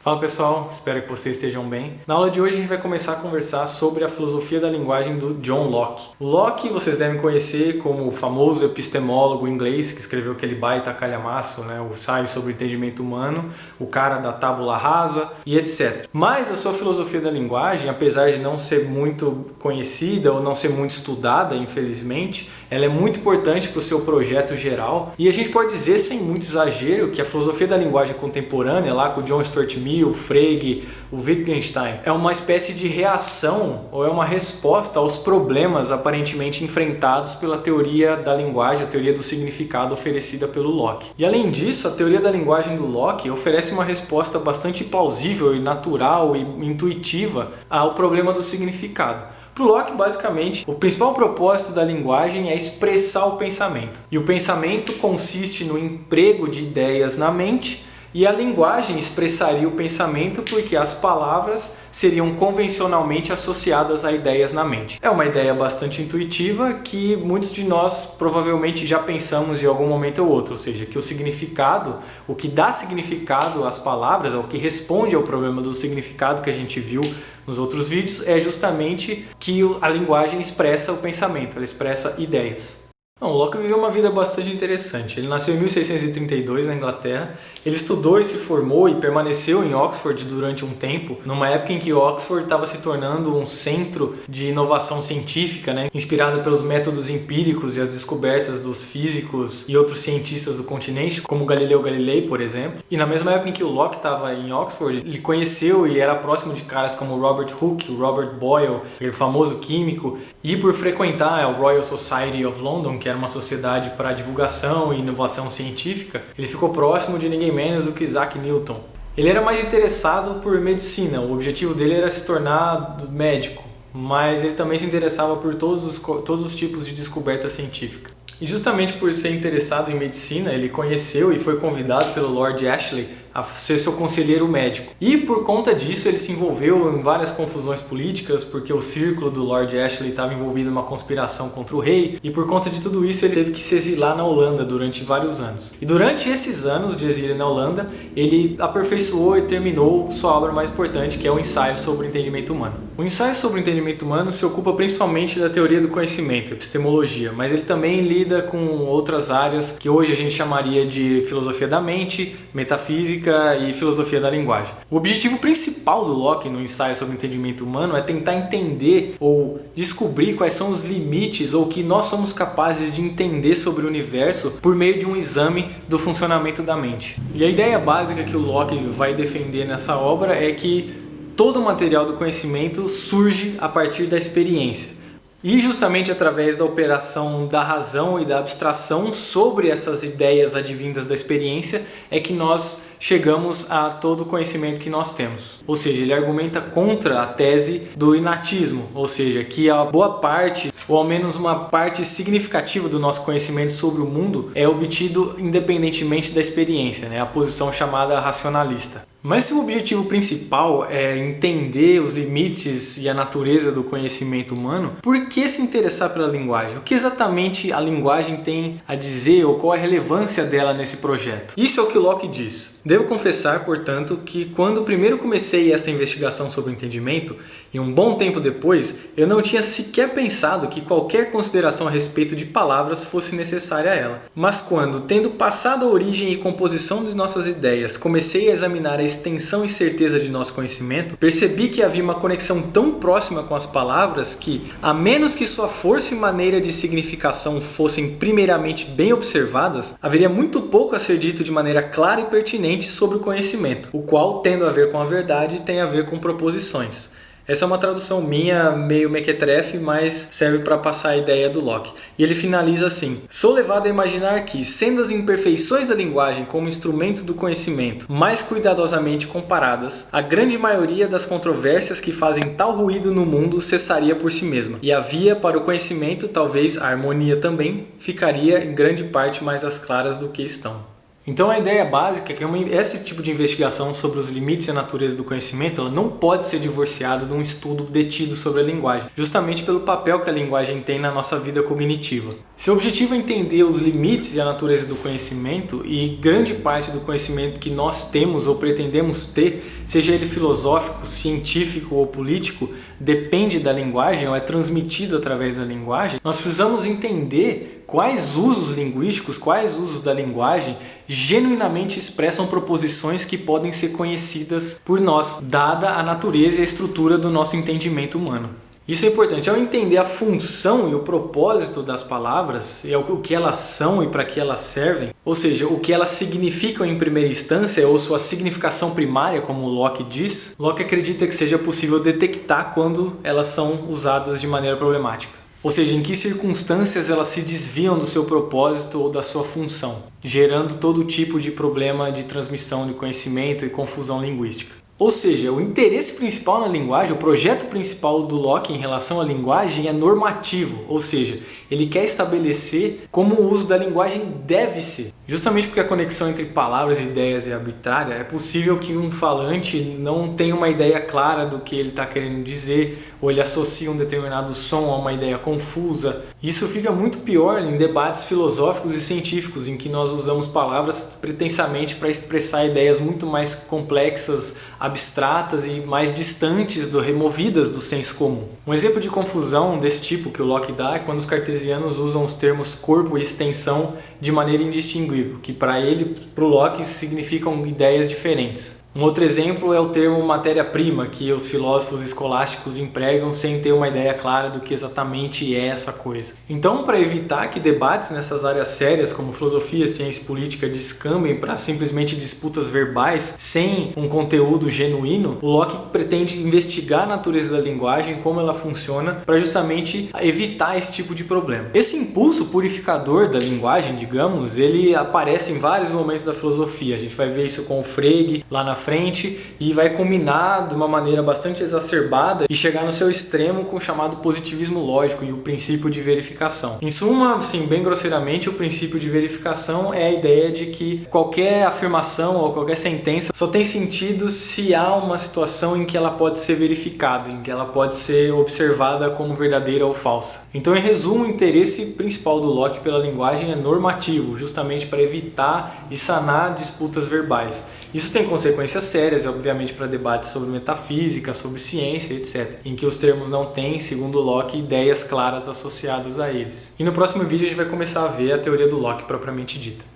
Fala pessoal, espero que vocês estejam bem. Na aula de hoje a gente vai começar a conversar sobre a filosofia da linguagem do John Locke. Locke vocês devem conhecer como o famoso epistemólogo inglês que escreveu aquele baita calhamaço, o ensaio sobre o entendimento humano, o cara da tábula rasa e etc. Mas a sua filosofia da linguagem, apesar de não ser muito conhecida ou não ser muito estudada, infelizmente, ela é muito importante para o seu projeto geral e a gente pode dizer sem muito exagero que a filosofia da linguagem contemporânea, lá com o John Stuart Mill, o Frege, o Wittgenstein, é uma espécie de reação ou é uma resposta aos problemas aparentemente enfrentados pela teoria da linguagem, a teoria do significado oferecida pelo Locke. E além disso, a teoria da linguagem do Locke oferece uma resposta bastante plausível e natural e intuitiva ao problema do significado. Para o Locke, basicamente, o principal propósito da linguagem é expressar o pensamento. E o pensamento consiste no emprego de ideias na mente, e a linguagem expressaria o pensamento porque as palavras seriam convencionalmente associadas a ideias na mente. É uma ideia bastante intuitiva que muitos de nós provavelmente já pensamos em algum momento ou outro, ou seja, que o significado, o que dá significado às palavras, o que responde ao problema do significado que a gente viu nos outros vídeos, é justamente que a linguagem expressa o pensamento, ela expressa ideias. O Locke viveu uma vida bastante interessante. Ele nasceu em 1632 na Inglaterra, ele estudou e se formou e permaneceu em Oxford durante um tempo, numa época em que Oxford estava se tornando um centro de inovação científica, inspirada pelos métodos empíricos e as descobertas dos físicos e outros cientistas do continente, como Galileu Galilei, por exemplo. E na mesma época em que o Locke estava em Oxford, ele conheceu e era próximo de caras como Robert Hooke, Robert Boyle, aquele famoso químico, e por frequentar a Royal Society of London, que era uma sociedade para divulgação e inovação científica, ele ficou próximo de ninguém menos do que Isaac Newton. Ele era mais interessado por medicina, o objetivo dele era se tornar médico, mas ele também se interessava por todos os tipos de descoberta científica. E justamente por ser interessado em medicina, ele conheceu e foi convidado pelo Lord Ashley a ser seu conselheiro médico. E por conta disso ele se envolveu em várias confusões políticas, porque o círculo do Lord Ashley estava envolvido em uma conspiração contra o rei, e por conta de tudo isso ele teve que se exilar na Holanda durante vários anos. E durante esses anos de exílio na Holanda, ele aperfeiçoou e terminou sua obra mais importante, que é o Ensaio sobre o Entendimento Humano. O Ensaio sobre o Entendimento Humano se ocupa principalmente da teoria do conhecimento, epistemologia, mas ele também lida com outras áreas que hoje a gente chamaria de filosofia da mente, metafísica e filosofia da linguagem. O objetivo principal do Locke no Ensaio sobre o Entendimento Humano é tentar entender ou descobrir quais são os limites ou o que nós somos capazes de entender sobre o universo por meio de um exame do funcionamento da mente. E a ideia básica que o Locke vai defender nessa obra é que todo o material do conhecimento surge a partir da experiência. E justamente através da operação da razão e da abstração sobre essas ideias advindas da experiência é que nós chegamos a todo o conhecimento que nós temos. Ou seja, ele argumenta contra a tese do inatismo, ou seja, que a boa parte, ou ao menos uma parte significativa do nosso conhecimento sobre o mundo é obtido independentemente da experiência, a posição chamada racionalista. Mas se o objetivo principal é entender os limites e a natureza do conhecimento humano, por que se interessar pela linguagem? O que exatamente a linguagem tem a dizer ou qual é a relevância dela nesse projeto? Isso é o que Locke diz. Devo confessar, portanto, que quando primeiro comecei essa investigação sobre o entendimento, e um bom tempo depois, eu não tinha sequer pensado que qualquer consideração a respeito de palavras fosse necessária a ela. Mas quando, tendo passado a origem e composição de nossas ideias, comecei a examinar a extensão e certeza de nosso conhecimento, percebi que havia uma conexão tão próxima com as palavras que, a menos que sua força e maneira de significação fossem primeiramente bem observadas, haveria muito pouco a ser dito de maneira clara e pertinente sobre o conhecimento, o qual, tendo a ver com a verdade, tem a ver com proposições. Essa é uma tradução minha, meio mequetrefe, mas serve para passar a ideia do Locke. E ele finaliza assim: sou levado a imaginar que, sendo as imperfeições da linguagem como instrumento do conhecimento mais cuidadosamente comparadas, a grande maioria das controvérsias que fazem tal ruído no mundo cessaria por si mesma. E a via para o conhecimento, talvez a harmonia também, ficaria em grande parte mais às claras do que estão. Então a ideia básica é que esse tipo de investigação sobre os limites e a natureza do conhecimento, ela não pode ser divorciada de um estudo detido sobre a linguagem, justamente pelo papel que a linguagem tem na nossa vida cognitiva. Se o objetivo é entender os limites e a natureza do conhecimento, e grande parte do conhecimento que nós temos ou pretendemos ter, seja ele filosófico, científico ou político, depende da linguagem ou é transmitido através da linguagem, nós precisamos entender quais usos linguísticos, quais usos da linguagem genuinamente expressam proposições que podem ser conhecidas por nós, dada a natureza e a estrutura do nosso entendimento humano. Isso é importante. Ao entender a função e o propósito das palavras, e o que elas são e para que elas servem, ou seja, o que elas significam em primeira instância ou sua significação primária, como Locke diz, Locke acredita que seja possível detectar quando elas são usadas de maneira problemática. Ou seja, em que circunstâncias elas se desviam do seu propósito ou da sua função, gerando todo tipo de problema de transmissão de conhecimento e confusão linguística. Ou seja, o interesse principal na linguagem, o projeto principal do Locke em relação à linguagem é normativo, ou seja, ele quer estabelecer como o uso da linguagem deve ser. Justamente porque a conexão entre palavras e ideias é arbitrária, é possível que um falante não tenha uma ideia clara do que ele está querendo dizer, ou ele associa um determinado som a uma ideia confusa. Isso fica muito pior em debates filosóficos e científicos, em que nós usamos palavras pretensamente para expressar ideias muito mais complexas, abstratas e mais distantes, removidas do senso comum. Um exemplo de confusão desse tipo que o Locke dá é quando os cartesianos usam os termos corpo e extensão de maneira indistinguível, que para o Locke significam ideias diferentes. Um outro exemplo é o termo matéria-prima, que os filósofos escolásticos empregam sem ter uma ideia clara do que exatamente é essa coisa. Então, para evitar que debates nessas áreas sérias, como filosofia, ciência e política, descambem para simplesmente disputas verbais, sem um conteúdo genuíno, o Locke pretende investigar a natureza da linguagem, como ela funciona, para justamente evitar esse tipo de problema. Esse impulso purificador da linguagem, digamos, ele aparece em vários momentos da filosofia. A gente vai ver isso com o Frege lá na frente e vai combinar de uma maneira bastante exacerbada e chegar no seu extremo com o chamado positivismo lógico e o princípio de verificação. Em suma, assim, bem grosseiramente, o princípio de verificação é a ideia de que qualquer afirmação ou qualquer sentença só tem sentido se há uma situação em que ela pode ser verificada, em que ela pode ser observada como verdadeira ou falsa. Então, em resumo, o interesse principal do Locke pela linguagem é normativo, justamente para evitar e sanar disputas verbais. Isso tem consequências sérias, obviamente, para debates sobre metafísica, sobre ciência, etc., em que os termos não têm, segundo Locke, ideias claras associadas a eles. E no próximo vídeo a gente vai começar a ver a teoria do Locke propriamente dita.